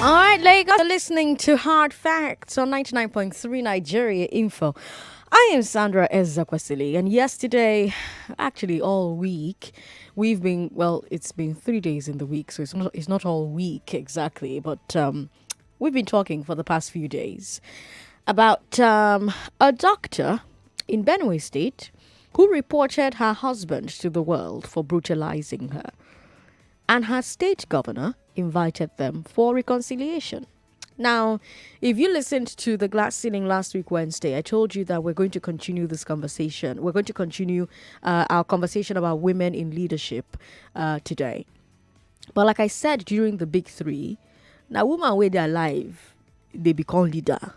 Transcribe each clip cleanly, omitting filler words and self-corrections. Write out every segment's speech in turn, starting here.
All right, Lagos, you're listening to Hard Facts on 99.3 Nigeria Info. I am Sandra Ezekwesili, and yesterday, actually all week, it's been 3 days in the week, so it's not all week exactly, but we've been talking for the past few days about a doctor in Benue State who reported her husband to the world for brutalizing her, and her state governor invited them for reconciliation. Now, if you listened to the glass ceiling last week, Wednesday, I told you that we're going to continue this conversation. We're going to continue our conversation about women in leadership today. But like I said during the big three, now women where they're alive, they become leader.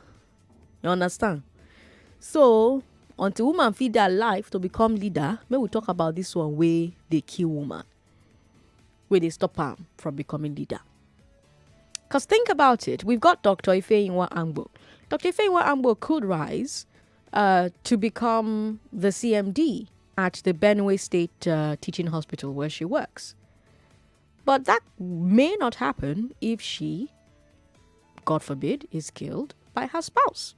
You understand? So, until women feed their life to become leader, may we talk about this one where they kill woman, where they stop her from becoming leader. Because think about it. We've got Dr. Ifeyinwa Angbo. Dr. Ifeyinwa Angbo could rise to become the CMD at the Benue State Teaching Hospital where she works. But that may not happen if she, God forbid, is killed by her spouse.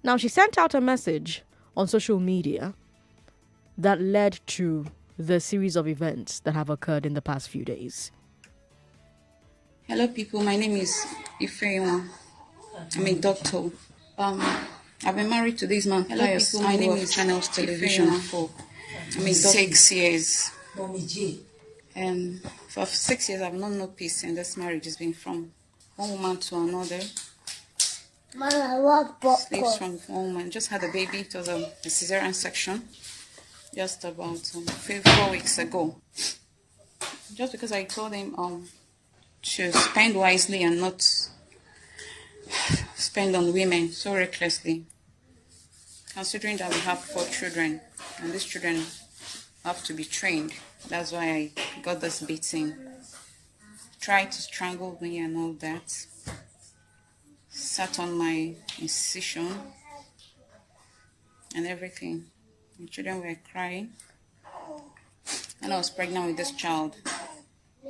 Now, she sent out a message on social media that led to the series of events that have occurred in the past few days. Hello, people. My name is Ifeyinwa. I'm a doctor. I've been married to this man. Hello, people. My name is Channels Television for 6 years. And for 6 years, I've known no peace in this marriage. It's been from one woman to another. Sleeps from one woman. Just had a baby. It was a cesarean section just about 4 weeks ago. Just because I told him to spend wisely and not spend on women so recklessly, considering that we have 4 children and these children have to be trained. That's why I got this beating. Tried to strangle me and all that. Sat on my incision and everything. The children were crying. And I was pregnant with this child.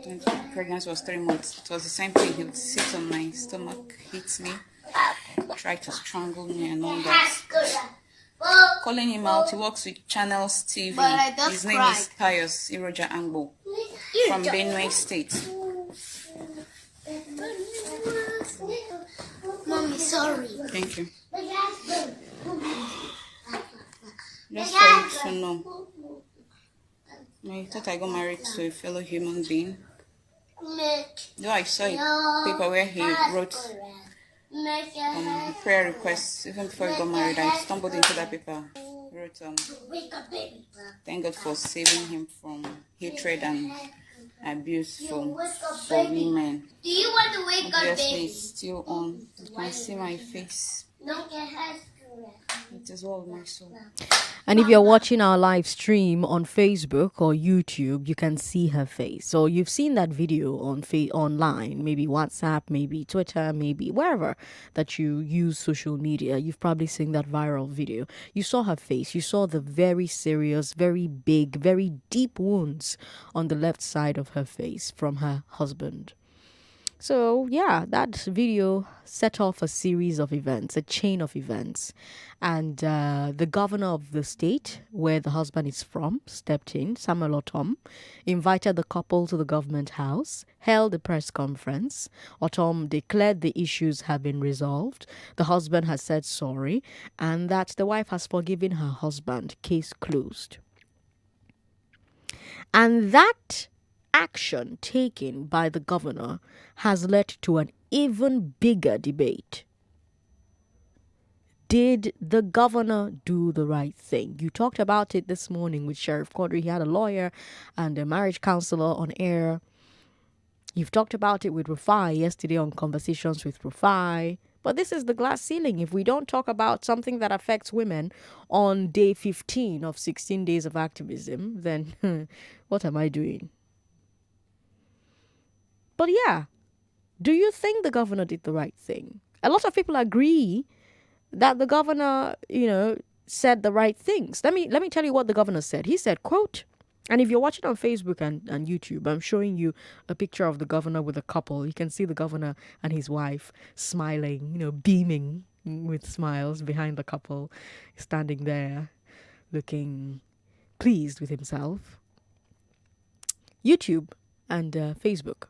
And the pregnancy was 3 months. It was the same thing. He would sit on my stomach, hit me, try to strangle me and all that. Calling him out, he works with Channels TV. His name is Pius Iroja Angbo from Benue State. Mommy, sorry. Thank you. Just for you to know, I thought I got married to a fellow human being. Though I saw a paper where he wrote prayer requests even before he got married, I stumbled into that paper. He wrote, thank God for saving him from hatred and abuse for women. Do you want to wake up, Obviously, baby? it's still on. You can see my face. Don't get her. It is all my soul. And if you're watching our live stream on Facebook or YouTube, you can see her face. So you've seen that video on online, maybe WhatsApp, maybe Twitter, maybe wherever that you use social media. You've probably seen that viral video. You saw her face. You saw the very serious, very big, very deep wounds on the left side of her face from her husband. So, yeah, that video set off a series of events, a chain of events. And the governor of the state where the husband is from stepped in, Samuel Otom, invited the couple to the government house, held a press conference. Otom declared the issues have been resolved. The husband has said sorry and that the wife has forgiven her husband. Case closed. And that action taken by the governor has led to an even bigger debate. Did the governor do the right thing? You talked about it this morning with Sheriff Quadri. He had a lawyer and a marriage counselor on air. You've talked about it with Rufai yesterday on Conversations with Rufai. But this is the glass ceiling. If we don't talk about something that affects women on day 15 of 16 days of activism, then what am I doing? But yeah, do you think the governor did the right thing? A lot of people agree that the governor, said the right things. Let me tell you what the governor said. He said, quote, And if you're watching on Facebook and YouTube, I'm showing you a picture of the governor with a couple. You can see the governor and his wife smiling, beaming with smiles behind the couple, standing there looking pleased with himself. YouTube and Facebook.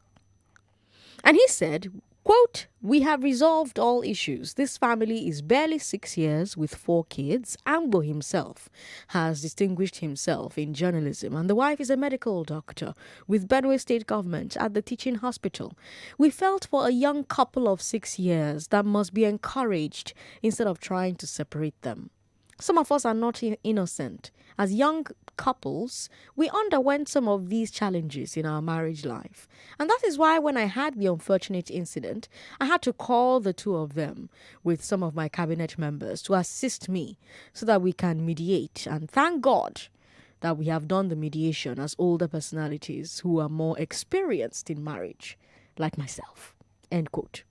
And he said, quote, "We have resolved all issues. This family is barely 6 years with 4 kids. Ambo himself has distinguished himself in journalism, and the wife is a medical doctor with Benue State government at the teaching hospital. We felt for a young couple of 6 years that must be encouraged instead of trying to separate them. Some of us are not innocent. As young couples, we underwent some of these challenges in our marriage life. And that is why when I had the unfortunate incident, I had to call the two of them with some of my cabinet members to assist me so that we can mediate. And thank God that we have done the mediation as older personalities who are more experienced in marriage, like myself." End quote.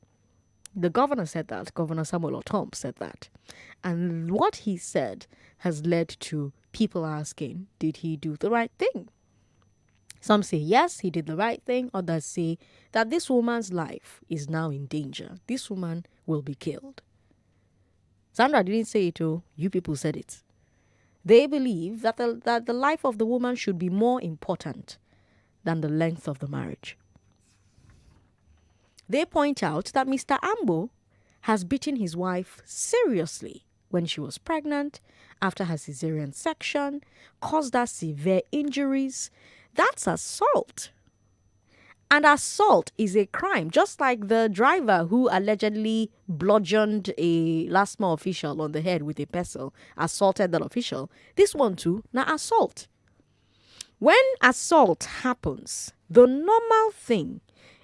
The governor said that. Governor Samuel Otom said that. And what he said has led to people asking, did he do the right thing? Some say, yes, he did the right thing. Others say that this woman's life is now in danger. This woman will be killed. Sandra didn't say it, oh, you people said it. They believe that the life of the woman should be more important than the length of the marriage. They point out that Mr. Ambo has beaten his wife seriously when she was pregnant, after her cesarean section, caused her severe injuries. That's assault. And assault is a crime, just like the driver who allegedly bludgeoned a LASMA official on the head with a pestle, assaulted that official. This one too, now assault. When assault happens, the normal thing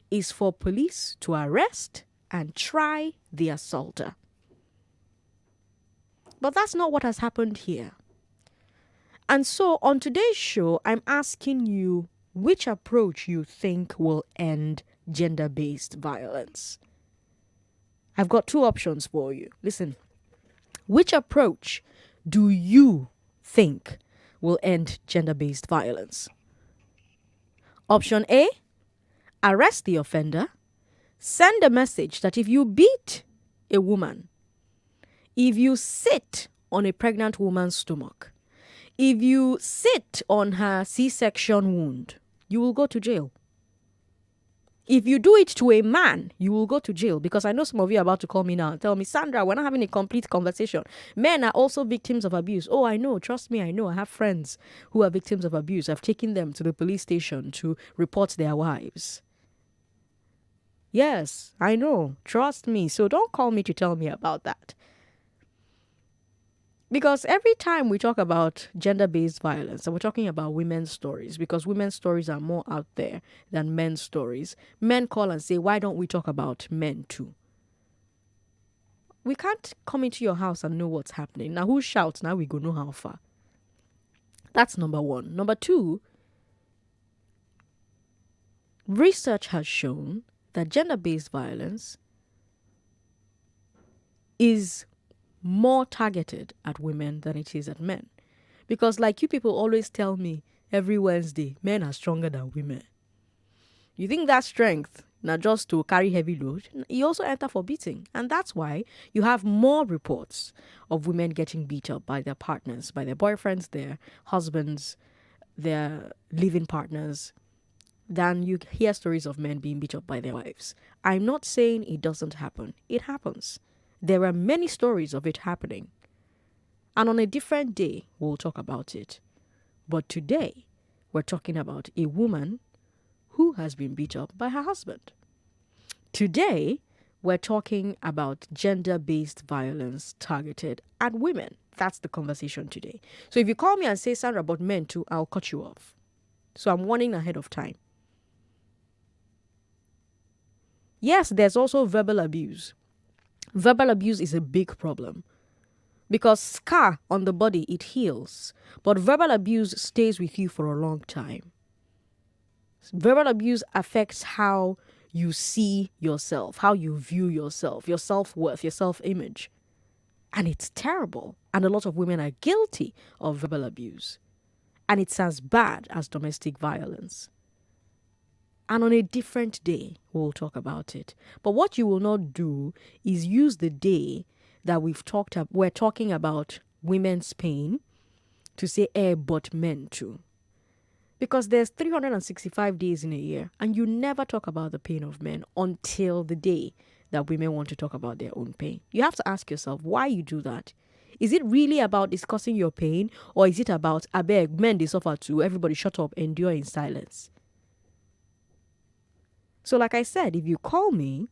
is for police to arrest and try the assaulter. But that's not what has happened here. And so on today's show, I'm asking you which approach you think will end gender-based violence. I've got 2 options for you. Listen, which approach do you think will end gender-based violence? Option A, arrest the offender, send a message that if you beat a woman, if you sit on a pregnant woman's stomach, if you sit on her C-section wound, you will go to jail. If you do it to a man, you will go to jail. Because I know some of you are about to call me now and tell me, Sandra, we're not having a complete conversation. Men are also victims of abuse. Oh, I know. Trust me, I know. I have friends who are victims of abuse. I've taken them to the police station to report their wives. Yes, I know. Trust me. So don't call me to tell me about that. Because every time we talk about gender-based violence, and we're talking about women's stories, because women's stories are more out there than men's stories, men call and say, why don't we talk about men too? We can't come into your house and know what's happening. Now, who shouts? Now we go know how far. That's number 1. Number 2, research has shown that gender-based violence is more targeted at women than it is at men. Because like you people always tell me every Wednesday, men are stronger than women. You think that strength, not just to carry heavy load, you also enter for beating. And that's why you have more reports of women getting beat up by their partners, by their boyfriends, their husbands, their living partners, than you hear stories of men being beat up by their wives. I'm not saying it doesn't happen. It happens. There are many stories of it happening. And on a different day, we'll talk about it. But today, we're talking about a woman who has been beat up by her husband. Today, we're talking about gender-based violence targeted at women. That's the conversation today. So if you call me and say, Sandra, about men too, I'll cut you off. So I'm warning ahead of time. Yes, there's also verbal abuse. Verbal abuse is a big problem because scar on the body, it heals. But verbal abuse stays with you for a long time. Verbal abuse affects how you see yourself, how you view yourself, your self-worth, your self-image. And it's terrible. And a lot of women are guilty of verbal abuse. and it's as bad as domestic violence. And on a different day, we'll talk about it. But what you will not do is use the day that we're talking about women's pain to say, but men too. Because there's 365 days in a year, and you never talk about the pain of men until the day that women want to talk about their own pain. You have to ask yourself why you do that. Is it really about discussing your pain, or is it about, I beg, men they suffer too, everybody shut up, endure in silence? So like I said, if you call me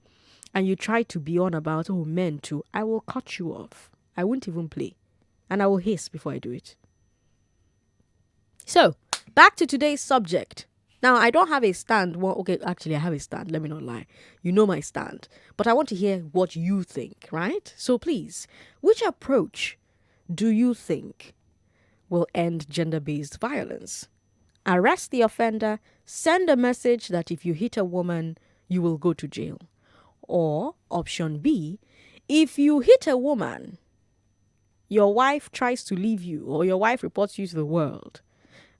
and you try to be on about, men too, I will cut you off. I won't even play. And I will hiss before I do it. So, back to today's subject. Now, I don't have a stand. Well, okay, actually, I have a stand. Let me not lie. You know my stand. But I want to hear what you think, right? So please, which approach do you think will end gender-based violence? Arrest the offender, send a message that if you hit a woman, you will go to jail. Or option B, if you hit a woman, your wife tries to leave you or your wife reports you to the world,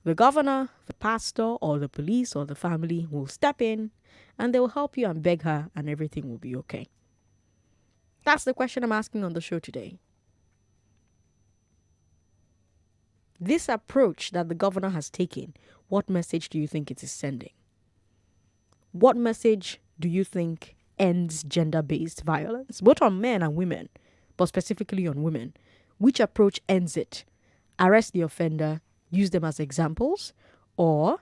the governor, the pastor, or the police or the family will step in and they will help you and beg her and everything will be okay. That's the question I'm asking on the show today. This approach that the governor has taken, what message do you think it is sending? What message do you think ends gender-based violence, both on men and women, but specifically on women? Which approach ends it? Arrest the offender, use them as examples, or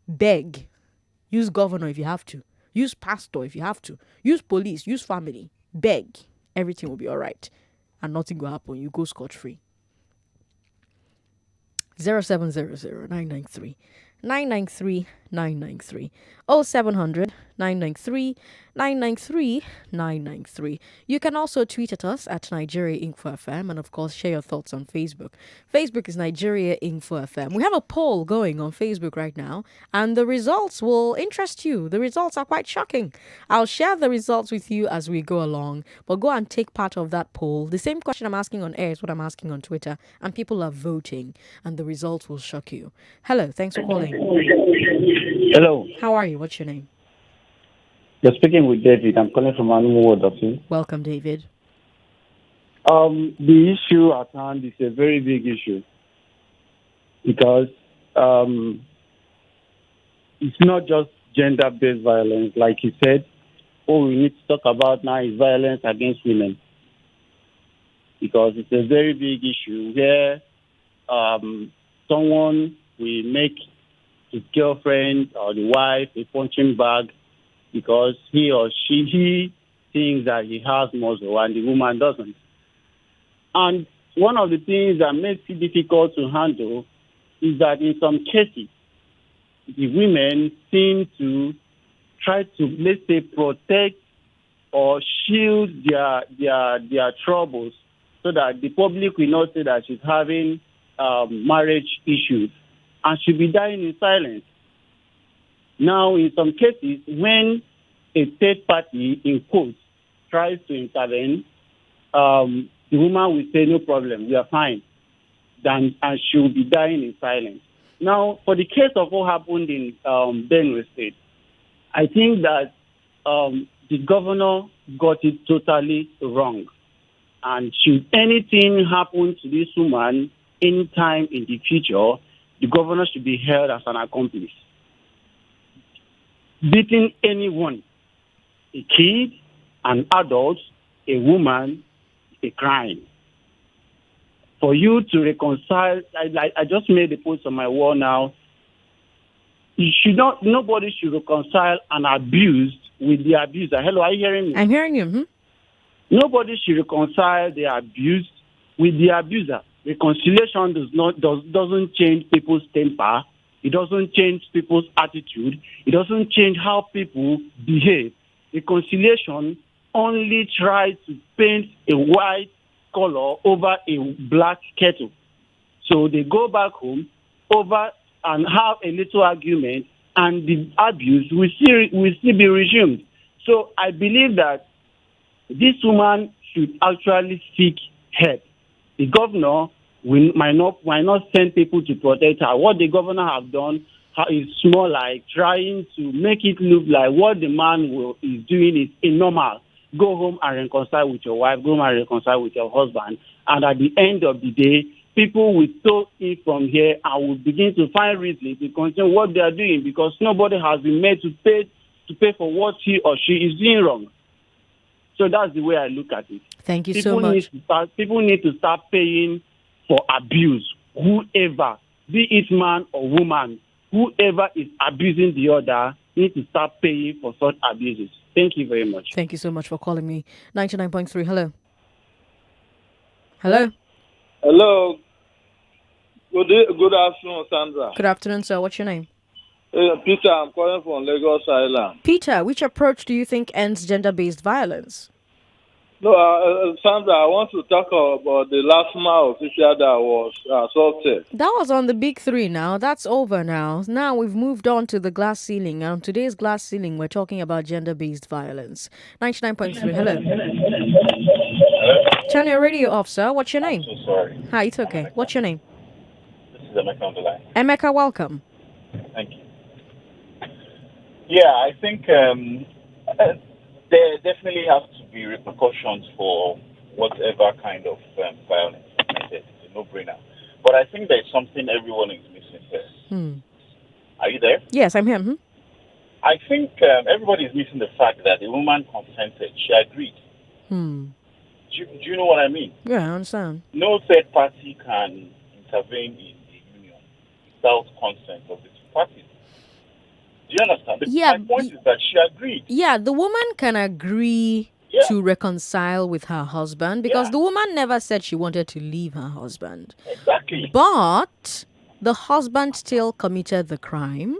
beg, use governor if you have to, use pastor if you have to, use police, use family, beg, everything will be all right, and nothing will happen, you go scot-free. 0700 993 993 993 0700 993 993 993. You can also tweet at us at Nigeria Info FM and of course share your thoughts on Facebook. Facebook is Nigeria Info FM. We have a poll going on Facebook right now and the results will interest you. The results are quite shocking. I'll share the results with you as we go along, but go and take part of that poll. The same question I'm asking on air is what I'm asking on Twitter and people are voting and the results will shock you. Hello, thanks for calling. Hello. How are you? What's your name? You're speaking with David. I'm calling from Animal World of You. Welcome, David. The issue at hand is a very big issue because it's not just gender-based violence. Like you said, all we need to talk about now is violence against women because it's a very big issue where someone will make his girlfriend or the wife a punching bag because he or she thinks that he has muscle and the woman doesn't. And one of the things that makes it difficult to handle is that in some cases, the women seem to try to, let's say, protect or shield their troubles so that the public will not say that she's having marriage issues and she'll be dying in silence. Now, in some cases, when a third party, in quotes, tries to intervene, the woman will say, no problem, we are fine. And she will be dying in silence. Now, for the case of what happened in Benue State, I think that the governor got it totally wrong. And should anything happen to this woman anytime in the future, the governor should be held as an accomplice. Beating anyone, a kid, an adult, a woman, a crime. For you to reconcile, I just made a post on my wall now. Nobody should reconcile an abused with the abuser. Hello, are you hearing me? I'm hearing you. Mm-hmm. Nobody should reconcile the abused with the abuser. Reconciliation doesn't change people's temper. It doesn't change people's attitude. It doesn't change how people behave. Reconciliation only tries to paint a white color over a black kettle. So they go back home over and have a little argument, and the abuse will still be resumed. So I believe that this woman should actually seek help. The governor we might not send people to protect her. What the governor have done is more like trying to make it look like what the man is doing is normal. Go home and reconcile with your wife, go home and reconcile with your husband, and at the end of the day, people will stop it from here and will begin to find reason to continue what they are doing, because nobody has been made to pay for what he or she is doing wrong. So that's the way I look at it. Thank you so much. People need to start paying for abuse. Whoever, be it man or woman, whoever is abusing the other needs to start paying for such abuses. Thank you very much. Thank you so much for calling me. 99.3, hello. Hello. Hello. Good afternoon, Sandra. Good afternoon, sir. What's your name? Peter, I'm calling from Lagos Island. Peter, which approach do you think ends gender-based violence? No, Sandra, I want to talk about the last mile official that was assaulted. That was on the big three now. That's over now. Now we've moved on to the glass ceiling. And on today's glass ceiling, we're talking about gender-based violence. 99.3, hello. Turn your radio off, sir. What's your name? I'm so sorry. Hi, it's okay. What's your name? This is Emeka on the line. Emeka, welcome. Thank you. Yeah, I think there definitely has to be repercussions for whatever kind of violence is committed. It's a no-brainer. But I think there's something everyone is missing here. Are you there? Yes, I'm here. I think everybody is missing the fact that the woman consented. She agreed. Do you know what I mean? Yeah, I understand. No third party can intervene in a union without consent of the two parties. Do you understand? My point is that she agreed. Yeah, the woman can agree to reconcile with her husband because the woman never said she wanted to leave her husband. Exactly. But the husband still committed the crime.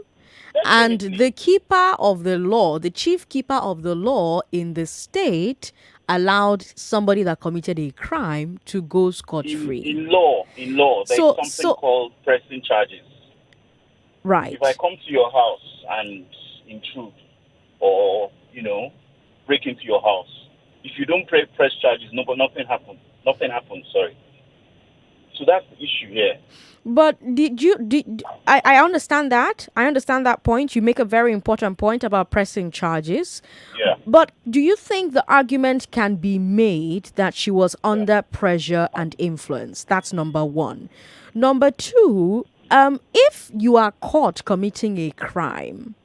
And the keeper of the law, the chief keeper of the law in the state, allowed somebody that committed a crime to go scot-free. In law, there's something called pressing charges. Right. If I come to your house and intrude or, break into your house, if you don't press charges, nothing happens. Sorry. So that's the issue here. But I understand that. I understand that point. You make a very important point about pressing charges. Yeah. But do you think the argument can be made that she was under pressure and influence? That's number one. Number two, if you are caught committing a crime,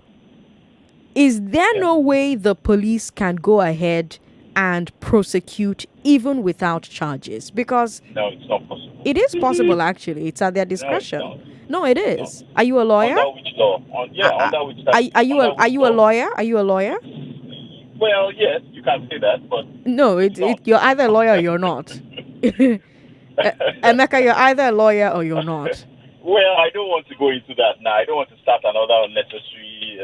is there no way the police can go ahead and prosecute even without charges? Because no, it's not possible. It is possible, actually. It's at their discretion. No, it is. No. Are you a lawyer? Under which law? Under which law? Are you a lawyer? Are you a lawyer? Well, yes, you can say that, but no, you're either a lawyer or you're not. Emeka, you're either a lawyer or you're not. Well, I don't want to go into that now. I don't want to start another unnecessary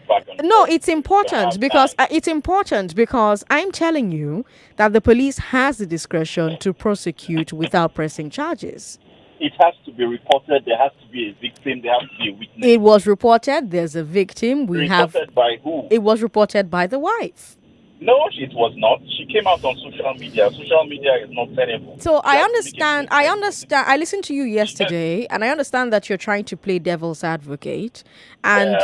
background. No, it's important because I'm telling you that the police has the discretion to prosecute without pressing charges. It has to be reported. There has to be a victim. There has to be a witness. It was reported. There's a victim. Reported by who? It was reported by the wife. No, it was not. She came out on social media. Social media is not tenable. So I understand. I listened to you yesterday, and I understand that you're trying to play devil's advocate, and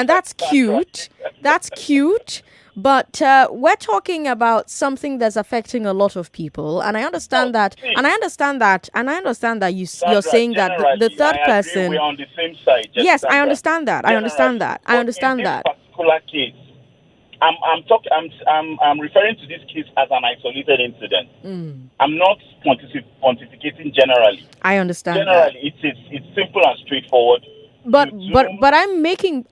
that's cute. That's cute. But we're talking about something that's affecting a lot of people, and I understand that. And I understand that you're saying that the third person. We're on the same side. Yes, I understand that. I understand that. I understand that. In this particular case, I'm referring to this case as an isolated incident. I'm not pontificating generally. I understand. Generally, it's simple and straightforward. But I'm making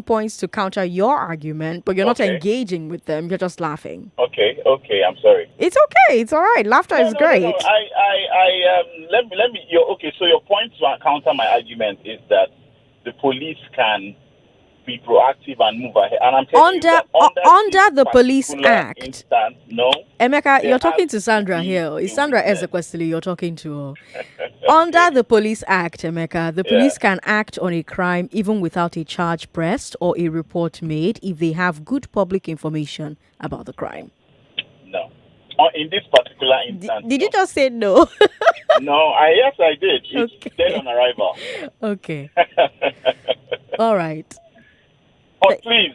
points to counter your argument, but you're not engaging with them. You're just laughing. Okay, I'm sorry. It's okay. It's all right. Laughter is great. No. Let me. So your point to counter my argument is that the police can be proactive and move ahead. And I'm telling you that under the Police Act. Instance, no. Emeka, you're talking to Sandra here. It's Sandra Ezekwesili you're talking to. Under the Police Act, Emeka, the police can act on a crime even without a charge pressed or a report made if they have good public information about the crime. No. in this particular instance, Did you no. just say no? No, yes, I did. It's dead Okay. on arrival. Okay. All right. But Th- please,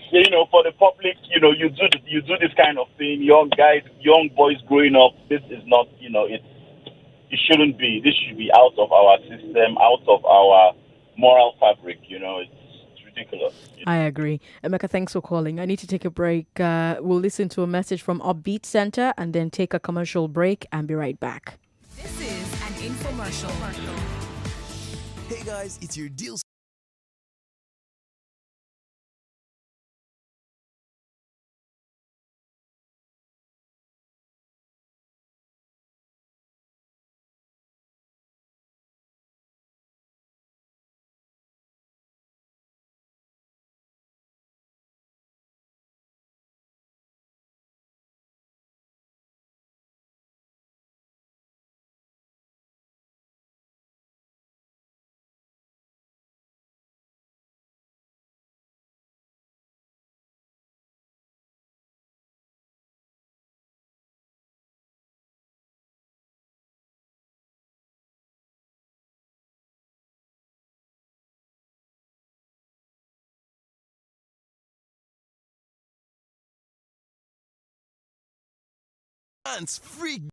for the public, you do this kind of thing. Young guys, young boys growing up. This is not, it shouldn't be. This should be out of our system, out of our moral fabric. It's ridiculous. I agree. Emeka, thanks for calling. I need to take a break. We'll listen to a message from Upbeat Center and then take a commercial break and be right back. This is an infomercial. Hey guys, it's your deals. Free.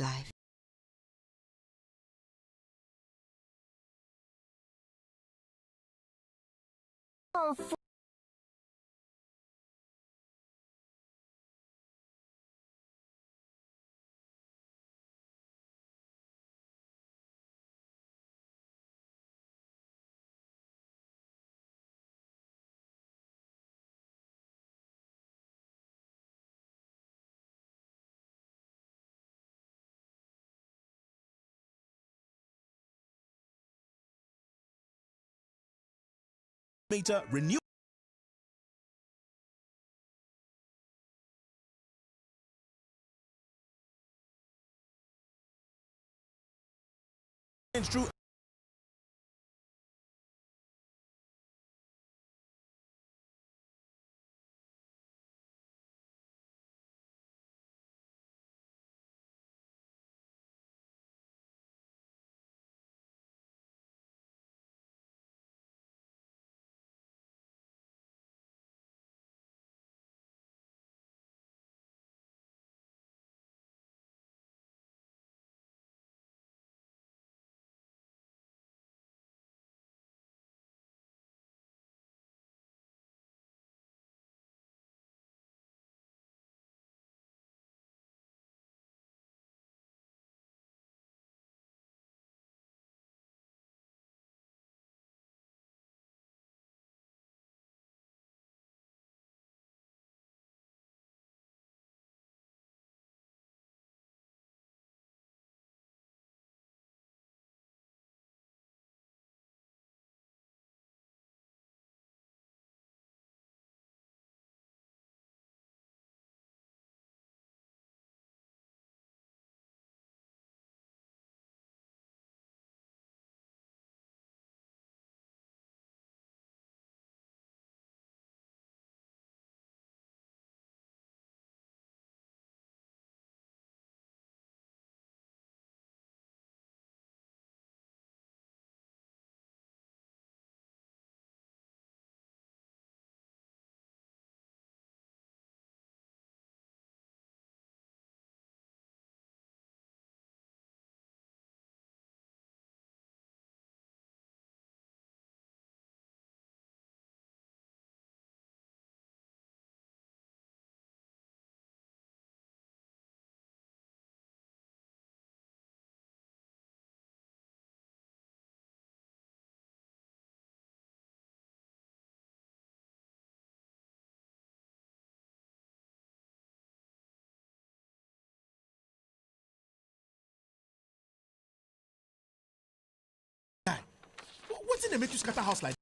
Live. Meter renew. Through Wetin dey make you scatter house like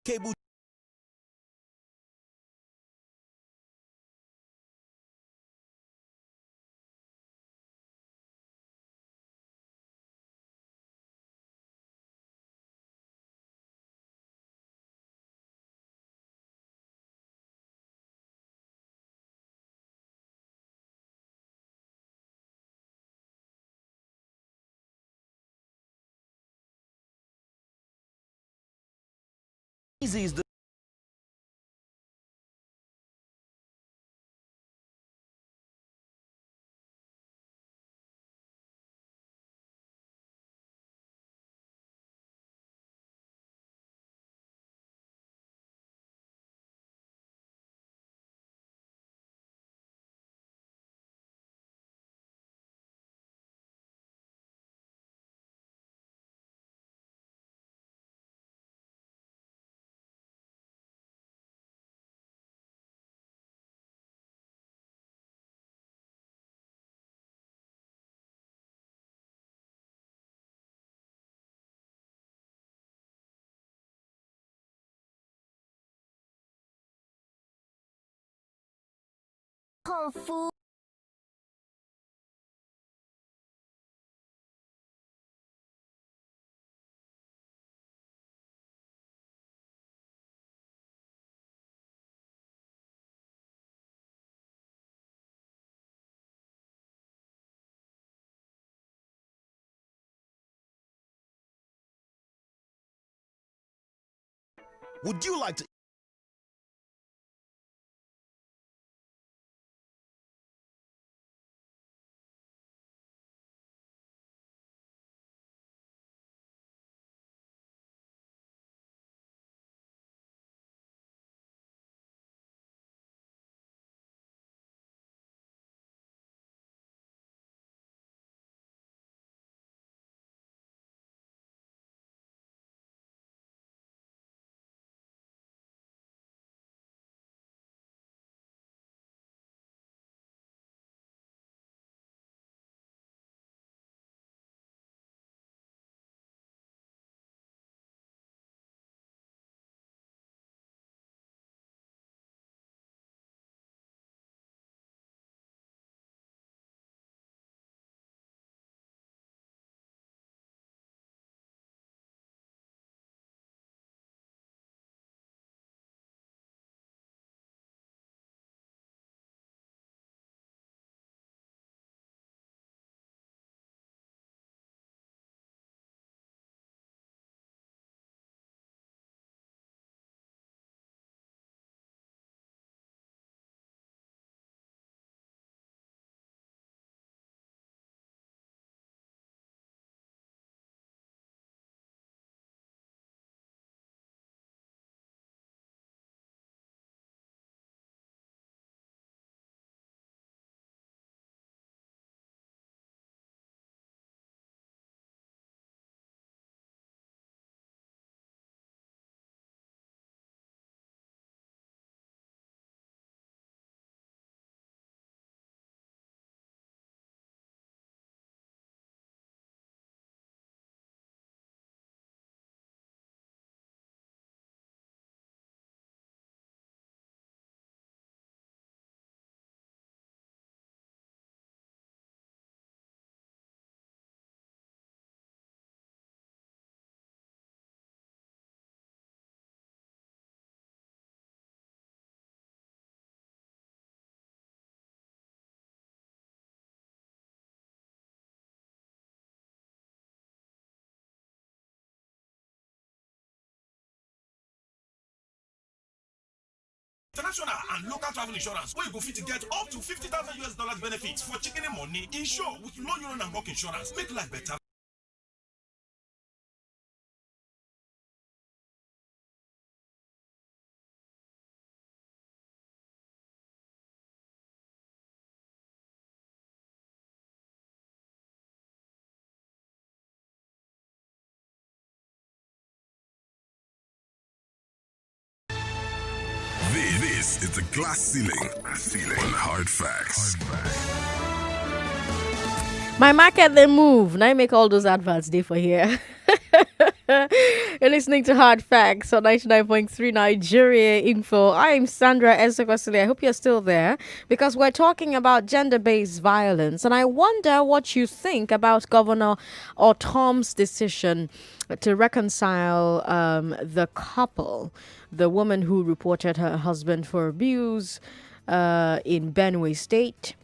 cable easy is the Kung Fu. Would you like to? International and local travel insurance where you go fit to get up to 50,000 US dollars benefits for chicken money. Insure with low urine and bulk insurance. Make life better. This is the glass ceiling on Hard Facts. My market they move. Now I make all those adverts day for here. You're listening to Hard Facts on 99.3 Nigeria Info. I'm Sandra Ezekwesili. I hope you're still there because we're talking about gender-based violence. And I wonder what you think about Governor Otom's decision to reconcile the couple, the woman who reported her husband for abuse in Benue State.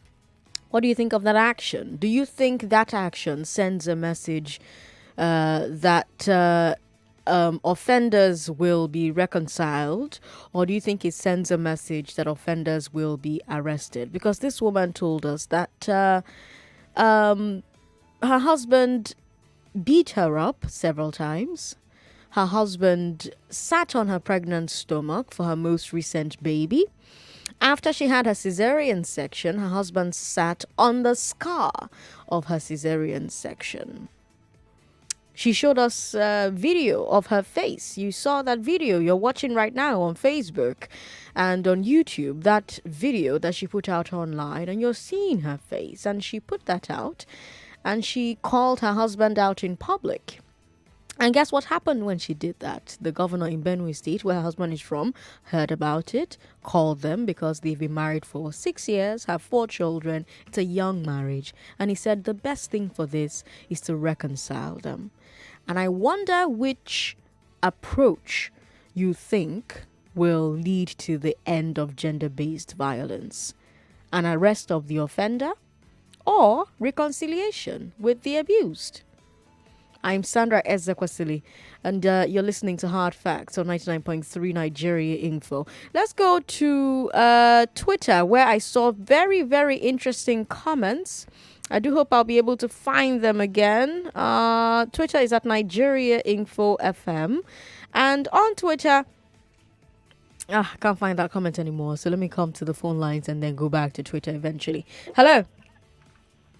What do you think of that action? Do you think that action sends a message that offenders will be reconciled, or do you think it sends a message that offenders will be arrested? Because this woman told us that her husband beat her up several times. Her husband sat on her pregnant stomach for her most recent baby. After she had her cesarean section, her husband sat on the scar of her cesarean section. She showed us a video of her face. You saw that video you're watching right now on Facebook and on YouTube, that video that she put out online, and you're seeing her face. And she put that out and she called her husband out in public. And guess what happened when she did that? The governor in Benue State, where her husband is from, heard about it, called them because they've been married for 6 years, have 4 children. It's a young marriage. And he said the best thing for this is to reconcile them. And I wonder which approach you think will lead to the end of gender-based violence. An arrest of the offender or reconciliation with the abused. I'm Sandra Ezekwesili, and you're listening to Hard Facts on 99.3 Nigeria Info. Let's go to Twitter, where I saw very, very interesting comments. I do hope I'll be able to find them again. Twitter is at Nigeria Info FM. And on Twitter, I can't find that comment anymore. So let me come to the phone lines and then go back to Twitter eventually. Hello.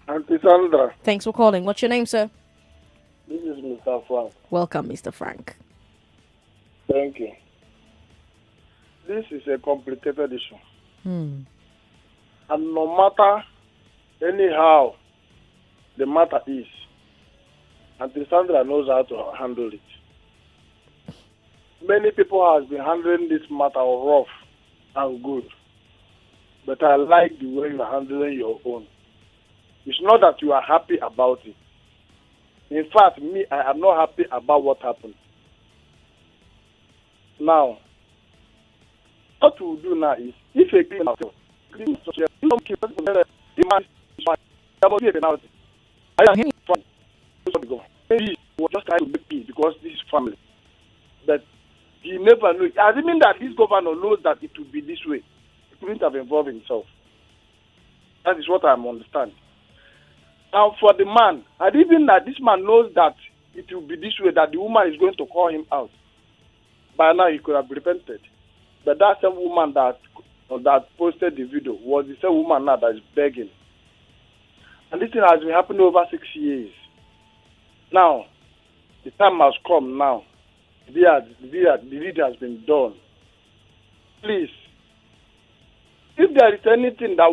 Auntie Sandra, Thanks for calling. What's your name, sir? this is Mr. Frank. Welcome, Mr. Frank. Thank you. This is a complicated issue. Hmm. And no matter anyhow the matter is, Auntie Sandra knows how to handle it. Many people have been handling this matter rough and good. But I like the way you are handling your own. It's not that you are happy about it. In fact, me, I am not happy about what happened. Now, what we'll do now is, if a criminal, you don't kill the man is fine. There must be a penalty. I am hearing from you. Maybe he was just trying to make peace because this is family. But he never knew. Assuming that this governor knows that it will be this way, he couldn't have involved himself. That is what I understand. Now, for the man, and even that this man knows that it will be this way, that the woman is going to call him out. By now, he could have repented. But that same woman that posted the video was the same woman now that is begging. And this thing has been happening over 6 years. Now, the time has come now. The deed has been done. Please, if there is anything that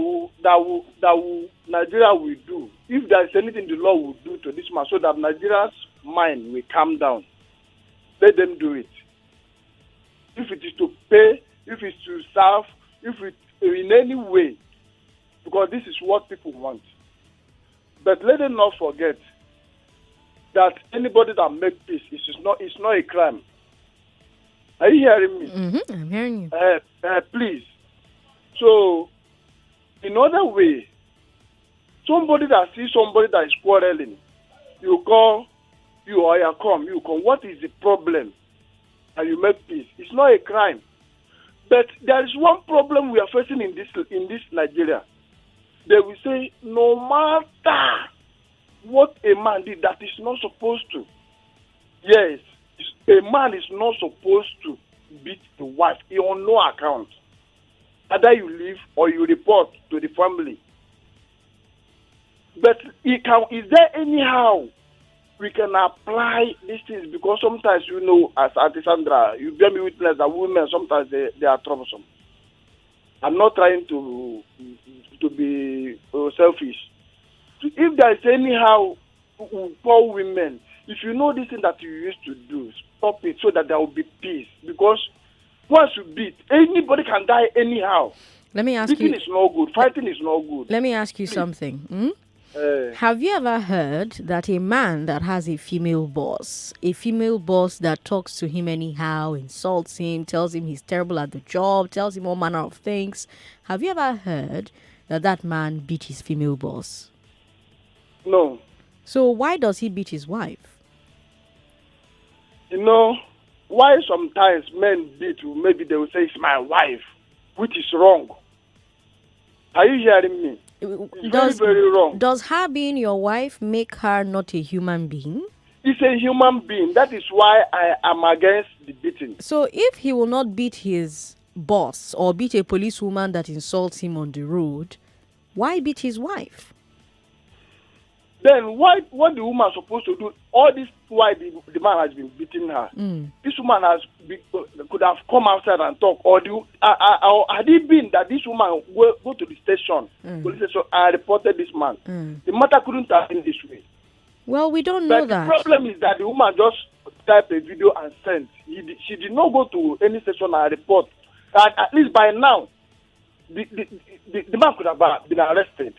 Nigeria will do, if there is anything the law will do to this man so that Nigeria's mind will calm down, let them do it. If it is to pay, if it's to serve, if it in any way, because this is what people want. But let them not forget that anybody that makes peace it's not a crime. Are you hearing me? Mm-hmm. I'm hearing you. Please. So, in other way, somebody that sees somebody that is quarreling, you call, you come. What is the problem? And you make peace. It's not a crime. But there is one problem we are facing in this Nigeria. They will say, no matter what a man did, that is not supposed to. Yes, a man is not supposed to beat the wife on no account. Either you leave or you report to the family. But is there anyhow we can apply these things? Because sometimes, as Auntie Sandra, you bear me witness that women, sometimes they are troublesome. I'm not trying to be selfish. If there is anyhow for women, if you know this thing that you used to do, stop it so that there will be peace. Because once you beat, anybody can die anyhow. Let me ask Beating you. is not good. Fighting is not good. Let me ask you something. Have you ever heard that a man that has a female boss that talks to him anyhow, insults him, tells him he's terrible at the job, tells him all manner of things, have you ever heard that man beat his female boss? No. So why does he beat his wife? Why sometimes men beat, maybe they will say it's my wife, which is wrong. Are you hearing me? It's very, very wrong. Does her being your wife make her not a human being? It's a human being. That is why I am against the beating. So if he will not beat his boss or beat a policewoman that insults him on the road, why beat his wife? Then what the woman is supposed to do? All this why the man has been beating her. This woman could have come outside and talk. Or had it been that this woman go to the station, police station, and reported this man, the matter couldn't have been this way. Well, we don't know but that. The problem is that the woman just type a video and send. She did not go to any station and report. And at least by now, the man could have been arrested.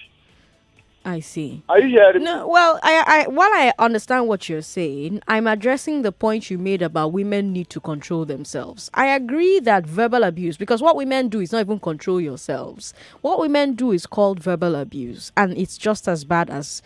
I see. Are you hearing me? No, well, while I understand what you're saying, I'm addressing the point you made about women need to control themselves. I agree that verbal abuse, because what women do is not even control yourselves. What women do is called verbal abuse, and it's just as bad as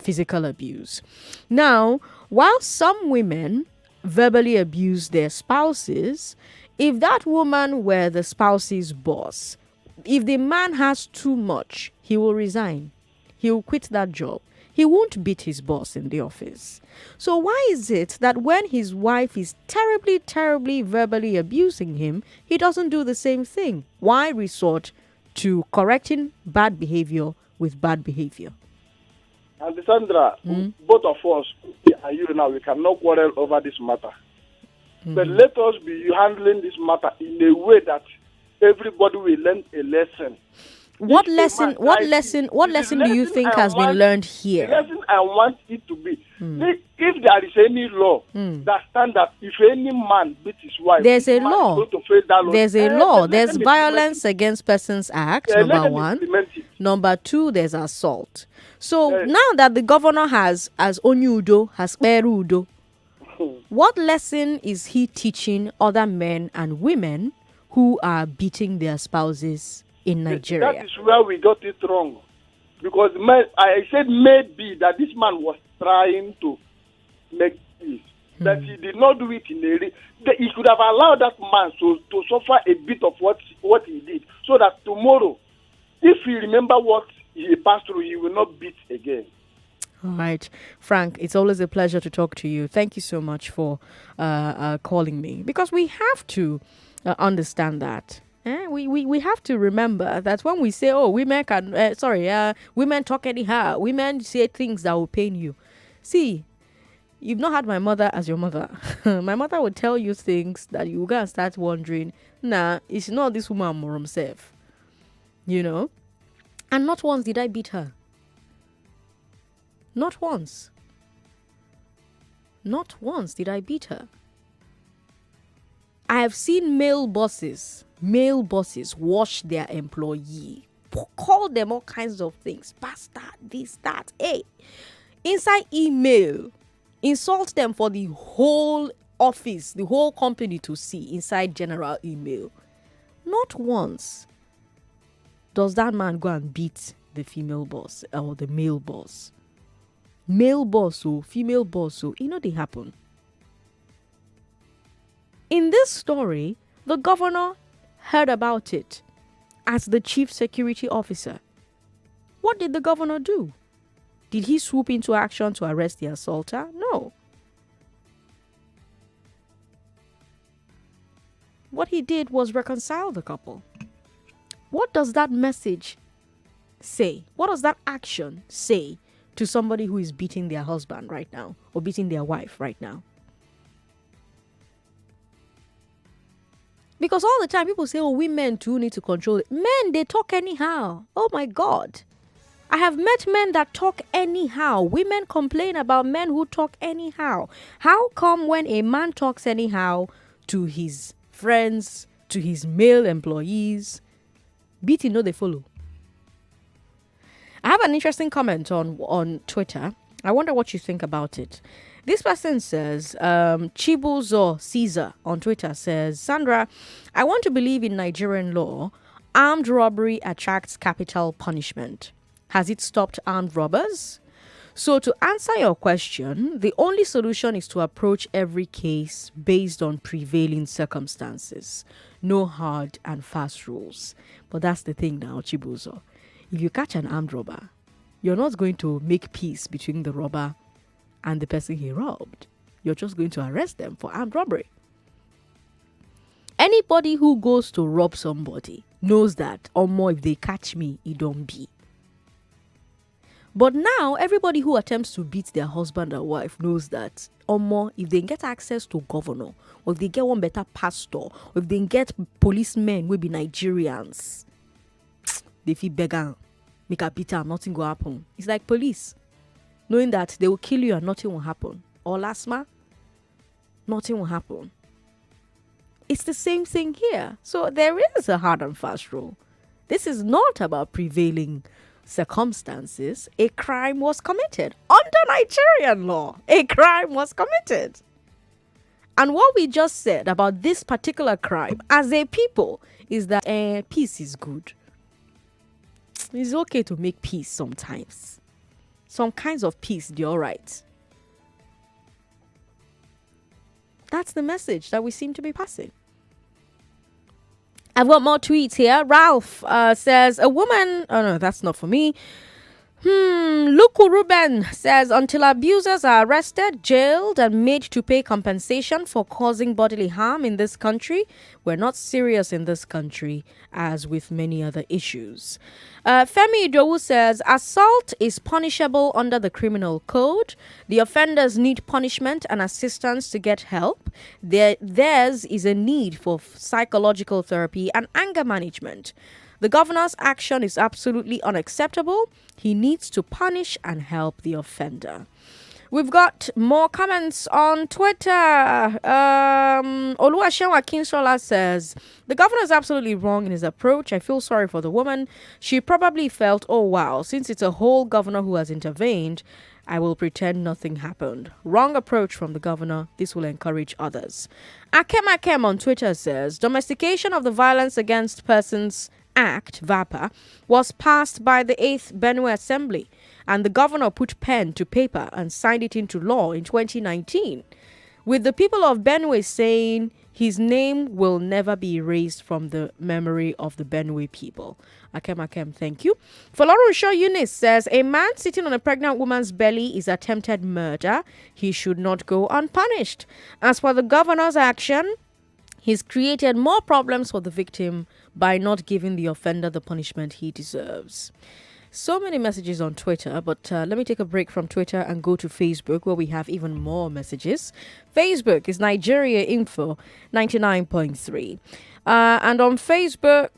physical abuse. Now, while some women verbally abuse their spouses, if that woman were the spouse's boss, if the man has too much, he will resign. He'll quit that job. He won't beat his boss in the office. So why is it that when his wife is terribly, terribly verbally abusing him, he doesn't do the same thing? Why resort to correcting bad behavior with bad behavior? And Sandra, both of us, and you now, we cannot quarrel over this matter. But let us be handling this matter in a way that everybody will learn a lesson. What lesson do you think has been learned here? The lesson I want it to be, if there is any law that stands that if any man beats his wife, there's a law. There's a law. There's Violence Against Persons Act, number one. Number two, there's assault. So now that the governor has Onyudo, has Perudo, what lesson is he teaching other men and women who are beating their spouses in Nigeria? That is where we got it wrong. Because I said maybe that this man was trying to make peace. That he did not do it in a... He could have allowed that man to suffer a bit of what he did. So that tomorrow, if he remember what he passed through, he will not beat again. All right. Frank, it's always a pleasure to talk to you. Thank you so much for calling me. Because we have to understand that. We have to remember that when we say, oh, women can, women talk anyhow, women say things that will pain you. See, you've not had my mother as your mother. My mother would tell you things that you gonna start wondering, nah, it's not this woman more himself. You know? And not once did I beat her. Not once. Not once did I beat her. I have seen male bosses wash their employee, call them all kinds of things, bastard, this, that, hey, inside email, insult them for the whole office, the whole company to see inside general email. Not once does that man go and beat the female boss or the male boss. Male boss or female boss, or they happen. In this story, the governor heard about it as the chief security officer. What did the governor do? Did he swoop into action to arrest the assaulter? No. What he did was reconcile the couple. What does that message say? What does that action say to somebody who is beating their husband right now or beating their wife right now? Because all the time people say, oh, women too need to control it. Men, they talk anyhow. Oh my God. I have met men that talk anyhow. Women complain about men who talk anyhow. How come when a man talks anyhow to his friends, to his male employees, beating no they follow? I have an interesting comment on Twitter. I wonder what you think about it. This person says, Chibuzo Caesar on Twitter says, Sandra, I want to believe in Nigerian law. Armed robbery attracts capital punishment. Has it stopped armed robbers? So to answer your question, the only solution is to approach every case based on prevailing circumstances. No hard and fast rules. But that's the thing now, Chibuzo. If you catch an armed robber, you're not going to make peace between the robber and the person he robbed. You're just going to arrest them for armed robbery. Anybody who goes to rob somebody knows that, or more, if they catch me, it don't be. But now, everybody who attempts to beat their husband or wife knows that, or more, if they get access to governor, or if they get one better pastor, or if they get policemen will be Nigerians, they feel beggar, make a beat am, nothing will happen. It's like police, knowing that they will kill you and nothing will happen. Or lasma, nothing will happen. It's the same thing here. So there is a hard and fast rule. This is not about prevailing circumstances. A crime was committed. Under Nigerian law, a crime was committed. And what we just said about this particular crime as a people is that peace is good. It's okay to make peace sometimes. Some kinds of peace, they're all right. That's the message that we seem to be passing. I've got more tweets here. Ralph says, a woman... Oh, no, that's not for me. Luku Ruben says, until abusers are arrested, jailed, and made to pay compensation for causing bodily harm in this country, we're not serious in this country, as with many other issues. Femi Idowu says, assault is punishable under the criminal code. The offenders need punishment and assistance to get help. Theirs is a need for psychological therapy and anger management. The governor's action is absolutely unacceptable. He needs to punish and help the offender. We've got more comments on Twitter. Oluwaseun Akinsola says, the governor is absolutely wrong in his approach. I feel sorry for the woman. She probably felt, oh wow, since it's a whole governor who has intervened, I will pretend nothing happened. Wrong approach from the governor. This will encourage others. Akem on Twitter says, domestication of the Violence Against Persons Act, VAPA, was passed by the 8th Benue Assembly, and the governor put pen to paper and signed it into law in 2019, with the people of Benue saying his name will never be erased from the memory of the Benue people. Akem, thank you. Folarunsho Eunice says, a man sitting on a pregnant woman's belly is attempted murder. He should not go unpunished. As for the governor's action, he's created more problems for the victim by not giving the offender the punishment he deserves. So many messages on Twitter, but let me take a break from Twitter and go to Facebook, where we have even more messages. Facebook is Nigeria Info 99.3. And on Facebook,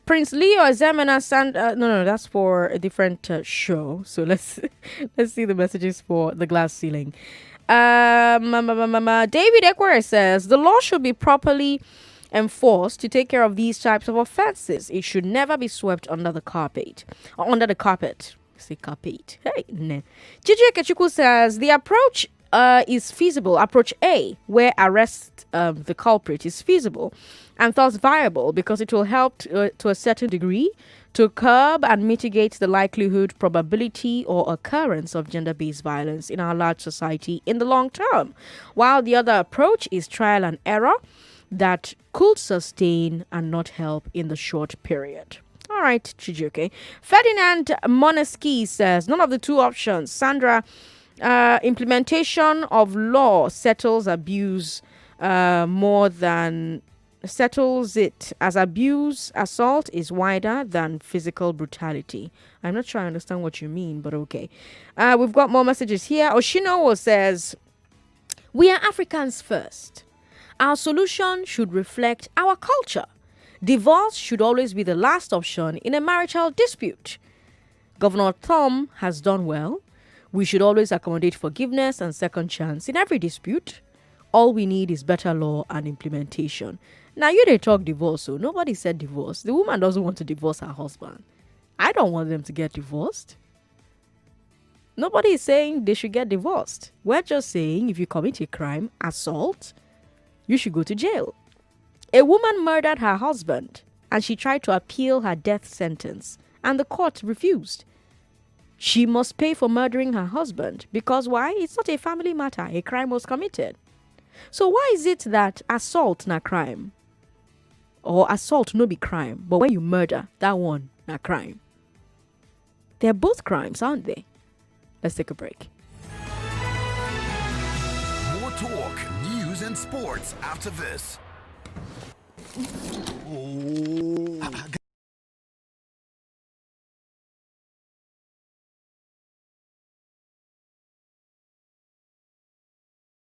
Prince Leo Azemina no, that's for a different show. So let's see the messages for the glass ceiling. David Ekwere says, the law should be properly enforced to take care of these types of offenses. It should never be swept under the carpet. Say carpet. Hey, nah. Gigi Kechuku says, the approach is feasible. Approach A, where arrest the culprit, is feasible and thus viable because it will help to a certain degree to curb and mitigate the likelihood, probability, or occurrence of gender-based violence in our large society in the long term, while the other approach is trial and error that could sustain and not help in the short period. All right, Chijuke. Ferdinand Moneski says, none of the two options. Sandra, implementation of law settles abuse settles it, as abuse, assault is wider than physical brutality. I'm not sure I understand what you mean, but okay. We've got more messages here. Oshinowo says, we are Africans first. Our solution should reflect our culture. Divorce should always be the last option in a marital dispute. Governor Tom has done well. We should always accommodate forgiveness and second chance in every dispute. All we need is better law and implementation. Now, you they talk divorce, so nobody said divorce. The woman doesn't want to divorce her husband. I don't want them to get divorced. Nobody is saying they should get divorced. We're just saying if you commit a crime, assault, you should go to jail. A woman murdered her husband and she tried to appeal her death sentence, and the court refused. She must pay for murdering her husband because why? It's not a family matter. A crime was committed. So why is it that assault na crime? Or assault no be crime, but when you murder, that one na crime? They're both crimes, aren't they? Let's take a break. More talk, news, and sports after this.